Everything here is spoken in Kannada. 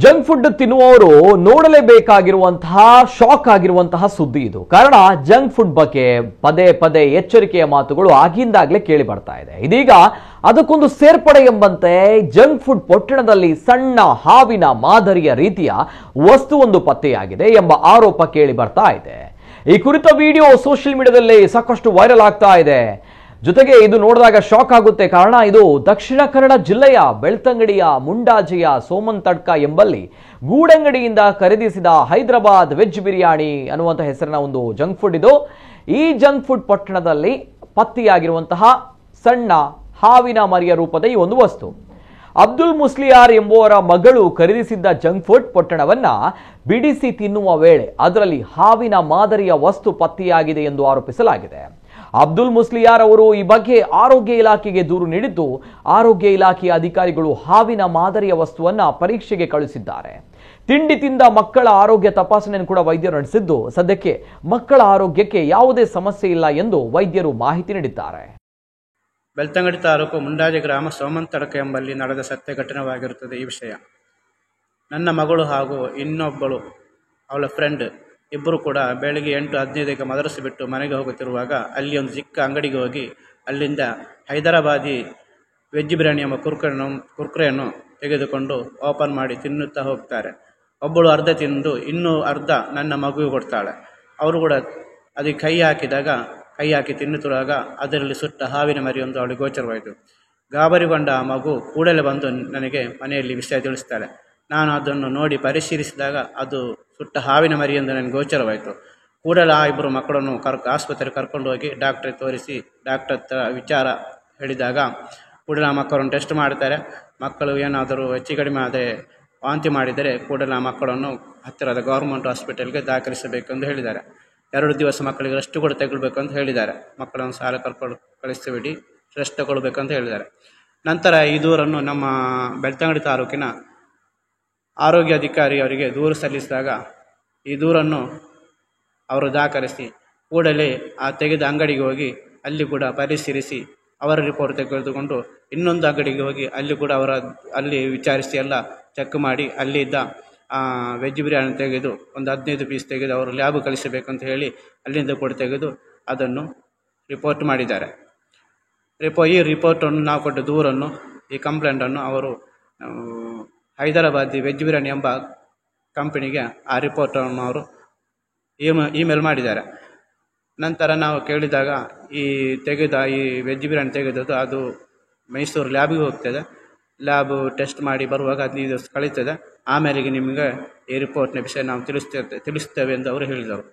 ಜಂಕ್ ಫುಡ್ ತಿನ್ನುವವರು ನೋಡಲೇಬೇಕಾಗಿರುವಂತಹ ಶಾಕ್ ಆಗಿರುವಂತಹ ಸುದ್ದಿ ಇದು. ಕಾರಣ ಜಂಕ್ ಫುಡ್ ಬಗ್ಗೆ ಪದೇ ಪದೇ ಎಚ್ಚರಿಕೆಯ ಮಾತುಗಳು ಆಗಿಂದಾಗಲೇ ಕೇಳಿ ಬರ್ತಾ ಇದೆ. ಇದೀಗ ಅದಕ್ಕೊಂದು ಸೇರ್ಪಡೆ ಎಂಬಂತೆ ಜಂಕ್ ಫುಡ್ ಪೊಟ್ಟಣದಲ್ಲಿ ಸಣ್ಣ ಹಾವಿನ ಮಾದರಿಯ ರೀತಿಯ ವಸ್ತುವೊಂದು ಪತ್ತೆಯಾಗಿದೆ ಎಂಬ ಆರೋಪ ಕೇಳಿ ಬರ್ತಾ ಇದೆ. ಈ ಕುರಿತ ವಿಡಿಯೋ ಸೋಷಿಯಲ್ ಮೀಡಿಯಾದಲ್ಲಿ ಸಾಕಷ್ಟು ವೈರಲ್ ಆಗ್ತಾ ಇದೆ. ಜೊತೆಗೆ ಇದು ನೋಡಿದಾಗ ಶಾಕ್ ಆಗುತ್ತೆ. ಕಾರಣ ಇದು ದಕ್ಷಿಣ ಕನ್ನಡ ಜಿಲ್ಲೆಯ ಬೆಳ್ತಂಗಡಿಯ ಮುಂಡಾಜೆಯ ಸೋಮನ್ ತಡ್ಕ ಎಂಬಲ್ಲಿ ಗೂಡಂಗಡಿಯಿಂದ ಖರೀದಿಸಿದ ಹೈದರಾಬಾದ್ ವೆಜ್ ಬಿರಿಯಾನಿ ಅನ್ನುವಂಥ ಹೆಸರಿನ ಒಂದು ಜಂಕ್ ಫುಡ್ ಇದು. ಈ ಜಂಕ್ ಫುಡ್ ಪಟ್ಟಣದಲ್ಲಿ ಪತ್ತೆಯಾಗಿರುವಂತಹ ಸಣ್ಣ ಹಾವಿನ ಮರಿಯ ರೂಪದ ಈ ಒಂದು ವಸ್ತು ಅಬ್ದುಲ್ ಮುಸ್ಲಿಯಾರ್ ಎಂಬುವರ ಮಗಳು ಖರೀದಿಸಿದ್ದ ಜಂಕ್ ಫುಡ್ ಪೊಟ್ಟಣವನ್ನ ಬಿಡಿಸಿ ತಿನ್ನುವ ವೇಳೆ ಅದರಲ್ಲಿ ಹಾವಿನ ಮಾದರಿಯ ವಸ್ತು ಪತ್ತೆಯಾಗಿದೆ ಎಂದು ಆರೋಪಿಸಲಾಗಿದೆ. ಅಬ್ದುಲ್ ಮುಸ್ಲಿಯಾರ್ ಅವರು ಈ ಬಗ್ಗೆ ಆರೋಗ್ಯ ಇಲಾಖೆಗೆ ದೂರು ನೀಡಿದ್ದು, ಆರೋಗ್ಯ ಇಲಾಖೆಯ ಅಧಿಕಾರಿಗಳು ಹಾವಿನ ಮಾದರಿಯ ವಸ್ತುವನ್ನ ಪರೀಕ್ಷೆಗೆ ಕಳುಹಿಸಿದ್ದಾರೆ. ತಿಂಡಿ ತಿಂದ ಮಕ್ಕಳ ಆರೋಗ್ಯ ತಪಾಸಣೆಯನ್ನು ಕೂಡ ವೈದ್ಯರು ನಡೆಸಿದ್ದು, ಸದ್ಯಕ್ಕೆ ಮಕ್ಕಳ ಆರೋಗ್ಯಕ್ಕೆ ಯಾವುದೇ ಸಮಸ್ಯೆ ಇಲ್ಲ ಎಂದು ವೈದ್ಯರು ಮಾಹಿತಿ ನೀಡಿದ್ದಾರೆ. ಬೆಳ್ತಂಗಡಿ ತಾಲೂಕು ಮುಂಡಾಜೆ ಗ್ರಾಮ ಸೋಮನ್ ತಡಕ ಎಂಬಲ್ಲಿ ನಡೆದ ಸತ್ಯ ಘಟನೆವಾಗಿರುತ್ತದೆ. ಈ ವಿಷಯ ನನ್ನ ಮಗಳು ಹಾಗೂ ಇನ್ನೊಬ್ಬಳು ಅವಳ ಫ್ರೆಂಡ್ ಇಬ್ಬರು ಕೂಡ ಬೆಳಗ್ಗೆ 8:15ಕ್ಕೆ ಮದರಸೆ ಬಿಟ್ಟು ಮನೆಗೆ ಹೋಗುತ್ತಿರುವಾಗ ಅಲ್ಲಿ ಒಂದು ಚಿಕ್ಕ ಅಂಗಡಿಗೆ ಹೋಗಿ ಅಲ್ಲಿಂದ ಹೈದರಾಬಾದಿ ವೆಜ್ ಬಿರಿಯಾನಿ ಎಂಬ ಕುರ್ಕುರೆಯನ್ನು ತೆಗೆದುಕೊಂಡು ಓಪನ್ ಮಾಡಿ ತಿನ್ನುತ್ತಾ ಹೋಗ್ತಾರೆ. ಒಬ್ಬಳು ಅರ್ಧ ತಿಂದು ಇನ್ನೂ ಅರ್ಧ ನನ್ನ ಮಗುವಿಗೆ ಕೊಡ್ತಾಳೆ. ಅವರು ಕೂಡ ಅದಕ್ಕೆ ಕೈ ಹಾಕಿ ತಿನ್ನುತ್ತಿರುವಾಗ ಅದರಲ್ಲಿ ಸುಟ್ಟ ಹಾವಿನ ಮರಿಯೊಂದು ಅವಳಿಗೆ ಗೋಚರವಾಯಿತು. ಗಾಬರಿಗೊಂಡ ಆ ಮಗು ಕೂಡಲೇ ಬಂದು ನನಗೆ ಮನೆಯಲ್ಲಿ ವಿಷಯ ತಿಳಿಸ್ತಾಳೆ. ನಾನು ಅದನ್ನು ನೋಡಿ ಪರಿಶೀಲಿಸಿದಾಗ ಅದು ಸುಟ್ಟ ಹಾವಿನ ಮರಿ ಎಂದು ನನಗೆ ಗೋಚರವಾಯಿತು. ಕೂಡಲೇ ಆ ಇಬ್ಬರು ಮಕ್ಕಳನ್ನು ಆಸ್ಪತ್ರೆಗೆ ಕರ್ಕೊಂಡು ಹೋಗಿ ಡಾಕ್ಟ್ರಿಗೆ ತೋರಿಸಿ ಡಾಕ್ಟರ್ ಹತ್ರ ವಿಚಾರ ಹೇಳಿದಾಗ ಕೂಡಲೇ ಆ ಮಕ್ಕಳನ್ನು ಟೆಸ್ಟ್ ಮಾಡ್ತಾರೆ. ಮಕ್ಕಳು ಏನಾದರೂ ಹೆಚ್ಚು ಕಡಿಮೆ ಆದರೆ ವಾಂತಿ ಮಾಡಿದರೆ ಕೂಡಲೇ ಆ ಮಕ್ಕಳನ್ನು ಹತ್ತಿರದ ಗೌರ್ಮೆಂಟ್ ಹಾಸ್ಪಿಟಲ್ಗೆ ದಾಖಲಿಸಬೇಕೆಂದು ಹೇಳಿದ್ದಾರೆ. 2 ದಿವಸ ಮಕ್ಕಳಿಗೆ ರೆಸ್ಟ್ ಕೂಡ ತೆಗೊಳ್ಬೇಕು ಅಂತ ಹೇಳಿದ್ದಾರೆ. ಮಕ್ಕಳನ್ನು ಶಾಲೆ ಕರ್ಕೊಂಡು ಕಳಿಸಿಬಿಡಿ, ರೆಸ್ಟ್ ತಗೊಳ್ಬೇಕಂತ ಹೇಳಿದ್ದಾರೆ. ನಂತರ ಈ ದೂರನ್ನು ನಮ್ಮ ಬೆಳ್ತಂಗಡಿ ತಾಲೂಕಿನ ಆರೋಗ್ಯ ಅಧಿಕಾರಿ ಅವರಿಗೆ ದೂರು ಸಲ್ಲಿಸಿದಾಗ ಈ ದೂರನ್ನು ಅವರು ದಾಖಲಿಸಿ ಕೂಡಲೇ ಆ ತೆಗೆದ ಅಂಗಡಿಗೆ ಹೋಗಿ ಅಲ್ಲಿ ಕೂಡ ಪರಿಶೀಲಿಸಿ ಅವರ ರಿಪೋರ್ಟ್ ತೆಗೆದುಕೊಂಡು ಇನ್ನೊಂದು ಅಂಗಡಿಗೆ ಹೋಗಿ ಅಲ್ಲಿ ಕೂಡ ಅಲ್ಲಿ ವಿಚಾರಿಸಿ ಎಲ್ಲ ಚೆಕ್ ಮಾಡಿ ಅಲ್ಲಿದ್ದ ವೆಜ್ ಬಿರಿಯಾನಿ ತೆಗೆದು ಒಂದು 15 ಪೀಸ್ ತೆಗೆದು ಅವರು ಲ್ಯಾಬ್ ಕಳಿಸಬೇಕಂತ ಹೇಳಿ ಅಲ್ಲಿಂದ ಕೂಡ ತೆಗೆದು ಅದನ್ನು ರಿಪೋರ್ಟ್ ಮಾಡಿದ್ದಾರೆ. ಈ ರಿಪೋರ್ಟನ್ನು ನಾವು ಕೊಟ್ಟ ದೂರನ್ನು ಈ ಕಂಪ್ಲೇಂಟನ್ನು ಅವರು ಹೈದರಾಬಾದಿ ವೆಜ್ ಬಿರಿಯಾನಿ ಎಂಬ ಕಂಪನಿಗೆ ಆ ರಿಪೋರ್ಟನ್ನು ಅವರು ಇಮೇಲ್ ಮಾಡಿದ್ದಾರೆ. ನಂತರ ನಾವು ಕೇಳಿದಾಗ ಈ ವೆಜ್ ಬಿರಿಯಾನಿ ತೆಗೆದದ್ದು ಅದು ಮೈಸೂರು ಲ್ಯಾಬಿಗೆ ಹೋಗ್ತದೆ. ಲ್ಯಾಬ್ ಟೆಸ್ಟ್ ಮಾಡಿ ಬರುವಾಗ 15 ದಿವಸ ಕಳೀತದೆ. ಆಮೇಲೆ ನಿಮಗೆ ಈ ರಿಪೋರ್ಟ್ನ ವಿಷಯ ನಾವು ತಿಳಿಸ್ತೇವೆ ಎಂದು ಅವರು ಹೇಳಿದರು.